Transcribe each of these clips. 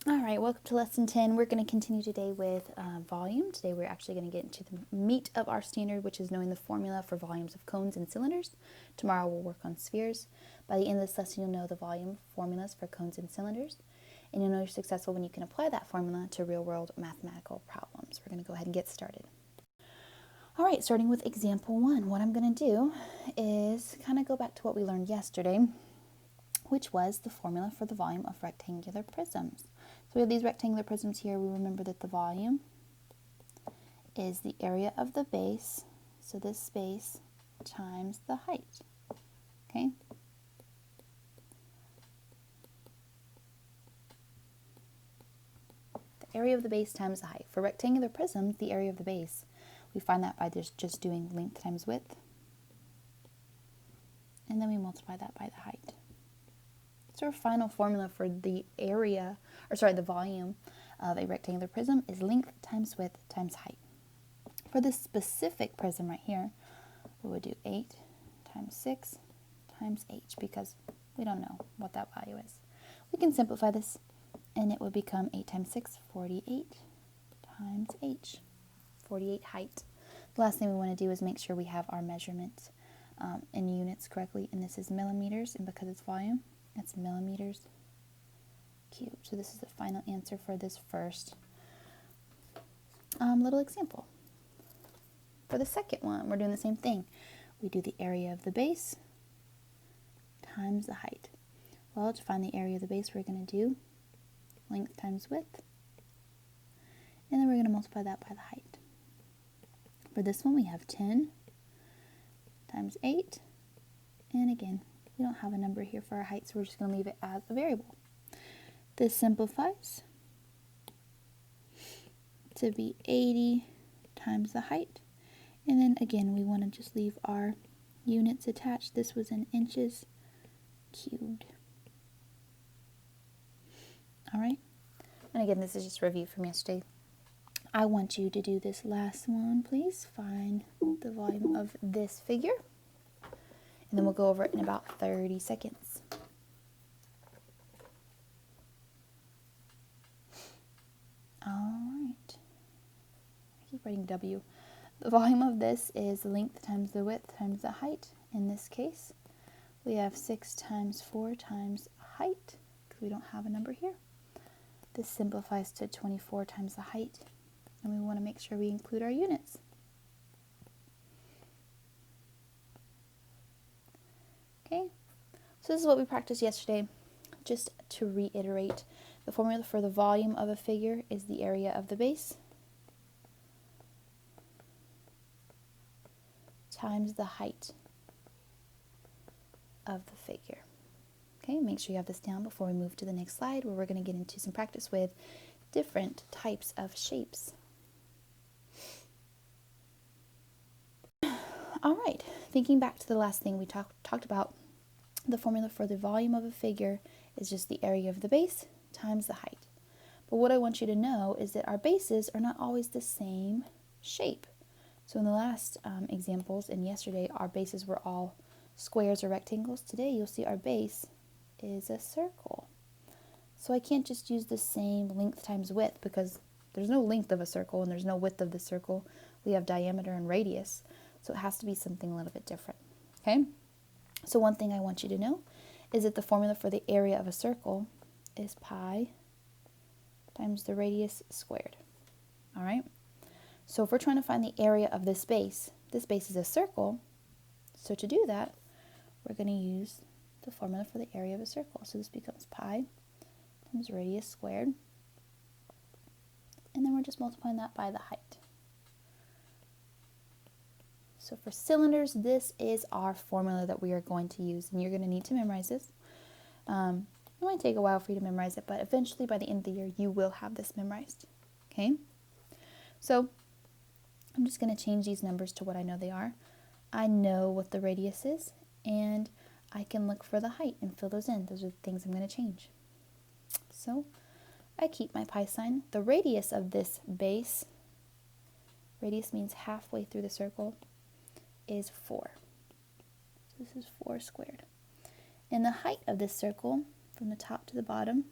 All right, welcome to lesson 10. We're going to continue today with volume. Today we're actually going to get into the meat of our standard, which is knowing the formula for volumes of cones and cylinders. Tomorrow we'll work on spheres. By the end of this lesson, you'll know the volume formulas for cones and cylinders, and you'll know you're successful when you can apply that formula to real-world mathematical problems. We're going to go ahead and get started. All right, starting with example 1, what I'm going to do is kind of go back to what we learned yesterday, which was the formula for the volume of rectangular prisms. So we have these rectangular prisms here. We remember that the volume is the area of the base, so this space times the height, okay? The area of the base times the height. For rectangular prisms, the area of the base, we find that by just doing length times width, and then we multiply that by the height. So our final formula for the the volume of a rectangular prism is length times width times height. For this specific prism right here, we would do 8 times 6 times h because we don't know what that value is. We can simplify this and it would become 8 times 6, 48 times h, 48 height. The last thing we want to do is make sure we have our measurements in units correctly, and this is millimeters, and because it's volume, it's millimeters cubed. So this is the final answer for this first little example. For the second one, we're doing the same thing. We do the area of the base times the height. Well, to find the area of the base, we're going to do length times width, and then we're going to multiply that by the height. For this one, we have 10 times 8, and again, we don't have a number here for our height, so we're just going to leave it as a variable. This simplifies to be 80 times the height. And then again, we want to just leave our units attached. This was in inches cubed. All right. And again, this is just a review from yesterday. I want you to do this last one, please. Find the volume of this figure. And then we'll go over it in about 30 seconds. All right. I keep writing W. The volume of this is the length times the width times the height. In this case, we have 6 times 4 times height, because we don't have a number here. This simplifies to 24 times the height, and we want to make sure we include our units. Okay, so this is what we practiced yesterday. Just to reiterate, the formula for the volume of a figure is the area of the base times the height of the figure. Okay, make sure you have this down before we move to the next slide, where we're going to get into some practice with different types of shapes. All right, thinking back to the last thing we talked about, the formula for the volume of a figure is just the area of the base times the height. But what I want you to know is that our bases are not always the same shape. So in the last examples and yesterday, our bases were all squares or rectangles. Today you'll see our base is a circle. So I can't just use the same length times width, because there's no length of a circle and there's no width of the circle. We have diameter and radius. So it has to be something a little bit different. Okay? So one thing I want you to know is that the formula for the area of a circle is pi times the radius squared. All right? So if we're trying to find the area of this base is a circle. So to do that, we're going to use the formula for the area of a circle. So this becomes pi times radius squared. And then we're just multiplying that by the height. So for cylinders, this is our formula that we are going to use, and you're going to need to memorize this. It might take a while for you to memorize it, but eventually by the end of the year, you will have this memorized. Okay? So I'm just going to change these numbers to what I know they are. I know what the radius is, and I can look for the height and fill those in. Those are the things I'm going to change. So I keep my pi sign. The radius of this base, radius means halfway through the circle, is 4. So this is 4 squared. And the height of this circle, from the top to the bottom,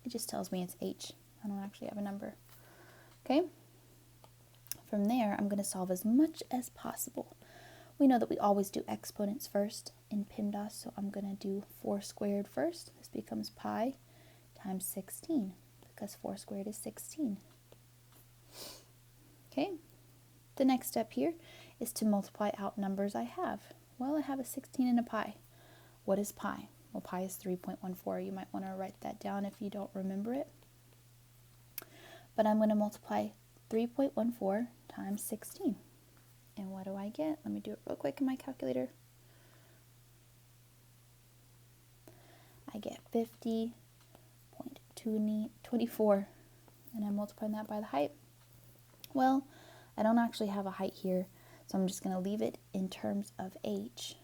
It just tells me it's h. I don't actually have a number. Okay? From there, I'm going to solve as much as possible. We know that we always do exponents first in PEMDAS, so I'm going to do 4 squared first. This becomes pi times 16, because 4 squared is 16. Okay? The next step here is to multiply out numbers I have. Well, I have a 16 and a pi. What is pi? Well, pi is 3.14. You might want to write that down if you don't remember it. But I'm going to multiply 3.14 times 16. And what do I get? Let me do it real quick in my calculator. I get 50.24, and I'm multiplying that by the height. Well, I don't actually have a height here, so I'm just going to leave it in terms of h.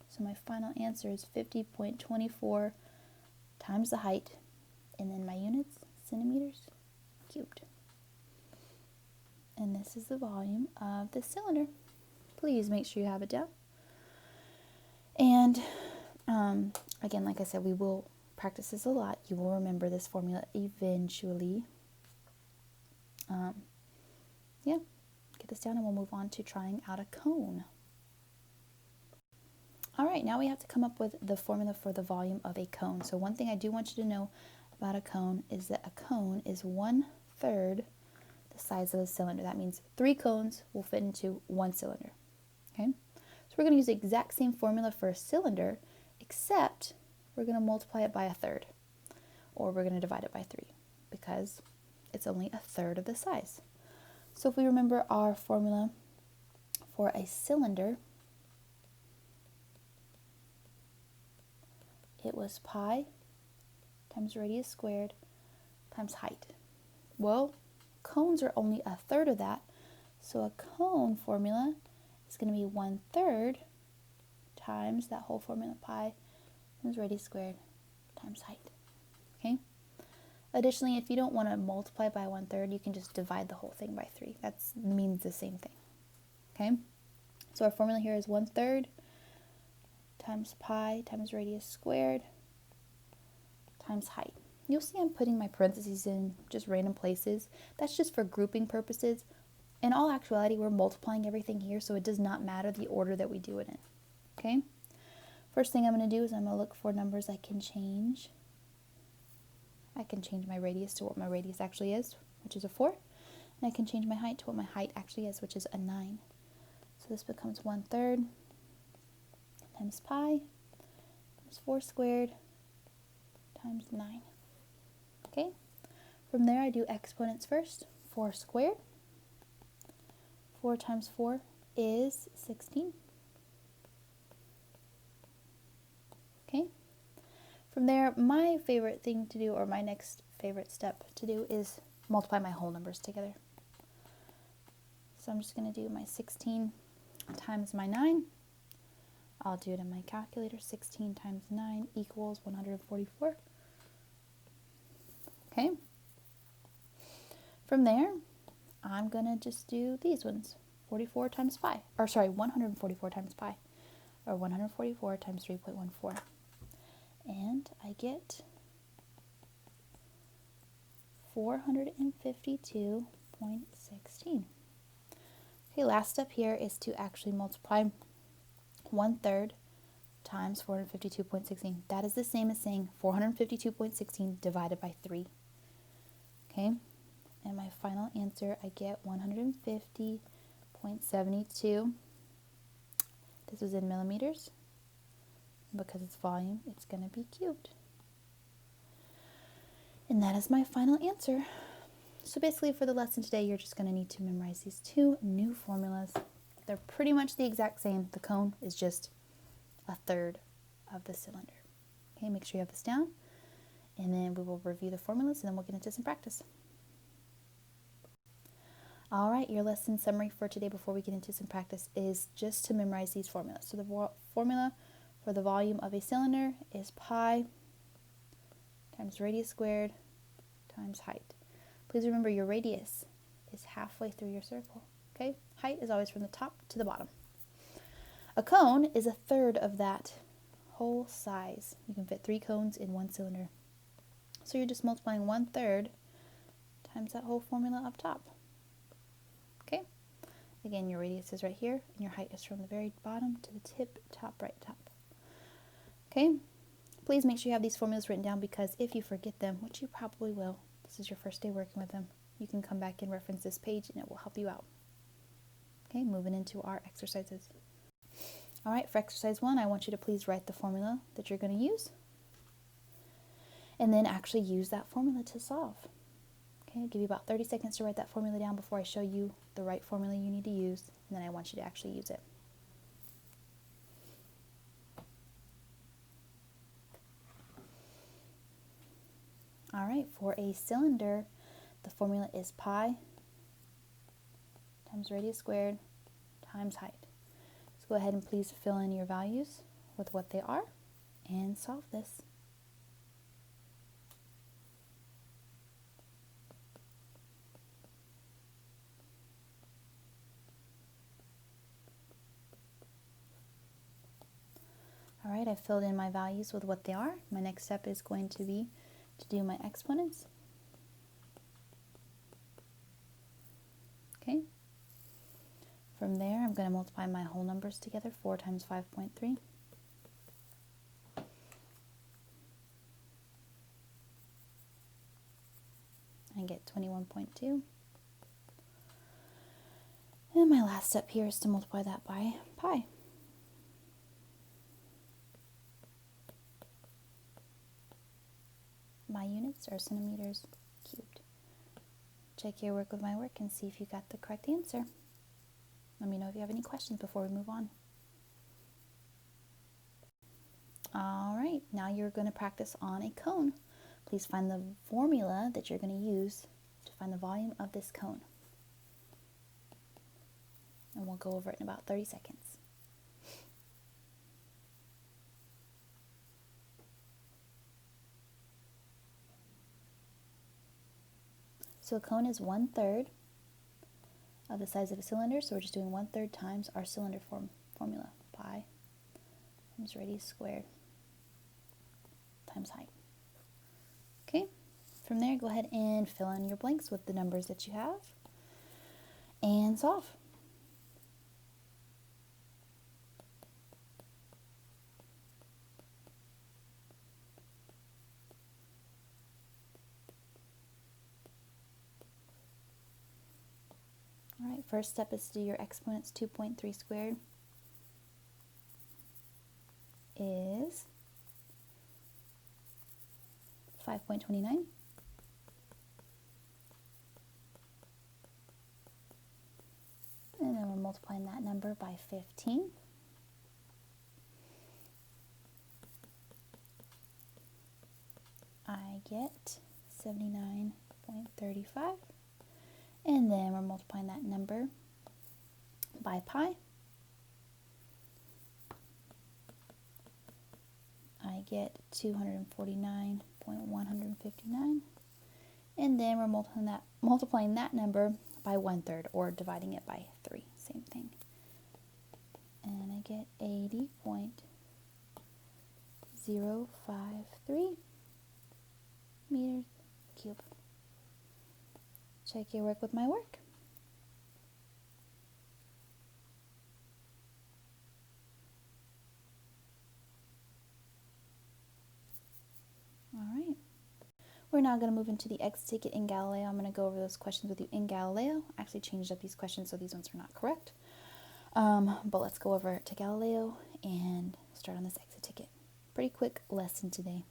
So my final answer is 50.24 times the height, and then my units, centimeters cubed. And this is the volume of the cylinder. Please make sure you have it down. And again, like I said, we will practice this a lot. You will remember this formula eventually. Yeah, get this down and we'll move on to trying out a cone. All right, now we have to come up with the formula for the volume of a cone. So one thing I do want you to know about a cone is that a cone is 1/3 the size of a cylinder. That means 3 cones will fit into 1 cylinder. Okay, so we're going to use the exact same formula for a cylinder, except we're going to multiply it by 1/3, or we're going to divide it by 3, because it's only 1/3 of the size. So if we remember our formula for a cylinder, it was pi times radius squared times height. Well, cones are only 1/3 of that, so a cone formula is going to be 1/3 times that whole formula, pi times radius squared times height. Okay? Additionally, if you don't want to multiply by 1/3, you can just divide the whole thing by 3. That means the same thing. Okay? So our formula here is 1/3 times pi times radius squared times height. You'll see I'm putting my parentheses in just random places. That's just for grouping purposes. In all actuality, we're multiplying everything here, so it does not matter the order that we do it in. Okay? First thing I'm going to do is I'm going to look for numbers I can change. I can change my radius to what my radius actually is, which is a 4. And I can change my height to what my height actually is, which is a 9. So this becomes 1/3 times pi times 4 squared times 9. Okay? From there I do exponents first. 4 squared. 4 times 4 is 16. Okay? From there, my favorite thing to do, or my next favorite step to do, is multiply my whole numbers together. So I'm just going to do my 16 times my 9. I'll do it in my calculator. 16 times 9 equals 144. Okay? From there, I'm going to just do these ones. 44 times pi. Or sorry, 144 times pi. Or 144 times 3.14. And I get 452.16. Okay, last step here is to actually multiply 1/3 times 452.16. That is the same as saying 452.16 divided by 3. Okay, and my final answer, I get 150.72. This was in millimeters. Because it's volume, it's going to be cubed. And that is my final answer. So basically for the lesson today, you're just going to need to memorize these 2 new formulas. They're pretty much the exact same. The cone is just 1/3 of the cylinder. Okay, make sure you have this down. And then we will review the formulas and then we'll get into some practice. All right, your lesson summary for today before we get into some practice is just to memorize these formulas. So the formula for the volume of a cylinder is pi times radius squared times height. Please remember your radius is halfway through your circle. Okay? Height is always from the top to the bottom. A cone is 1/3 of that whole size. You can fit 3 cones in 1 cylinder. So you're just multiplying 1/3 times that whole formula up top. Okay? Again, your radius is right here, and your height is from the very bottom to the tip, top right top. Okay? Please make sure you have these formulas written down, because if you forget them, which you probably will, this is your first day working with them, you can come back and reference this page and it will help you out. Okay, moving into our exercises. All right, for exercise 1, I want you to please write the formula that you're going to use, and then actually use that formula to solve. Okay, I'll give you about 30 seconds to write that formula down before I show you the right formula you need to use, and then I want you to actually use it. All right, for a cylinder, the formula is pi times radius squared times height. So go ahead and please fill in your values with what they are and solve this. All right, I filled in my values with what they are. My next step is going to be to do my exponents. Okay. From there, I'm going to multiply my whole numbers together. 4 times 5.3. I get 21.2. And my last step here is to multiply that by pi. My units are centimeters cubed. Check your work with my work and see if you got the correct answer. Let me know if you have any questions before we move on. All right, now you're going to practice on a cone. Please find the formula that you're going to use to find the volume of this cone. And we'll go over it in about 30 seconds. So a cone is 1/3 of the size of a cylinder, so we're just doing 1/3 times our cylinder formula, pi times radius squared times height. Okay, from there go ahead and fill in your blanks with the numbers that you have and solve. All right, first step is to do your exponents. 2.3 squared is 5.29. And then we're multiplying that number by 15. I get 79.35. And then we're multiplying that number by pi. I get 249.159. And then we're multiplying that number by 1/3, or dividing it by 3, same thing. And I get 80.053 meters cubed. Check your work with my work. All right. We're now going to move into the X ticket in Galileo. I'm going to go over those questions with you in Galileo. I actually changed up these questions, so these ones are not correct. But let's go over to Galileo and start on this exit ticket. Pretty quick lesson today.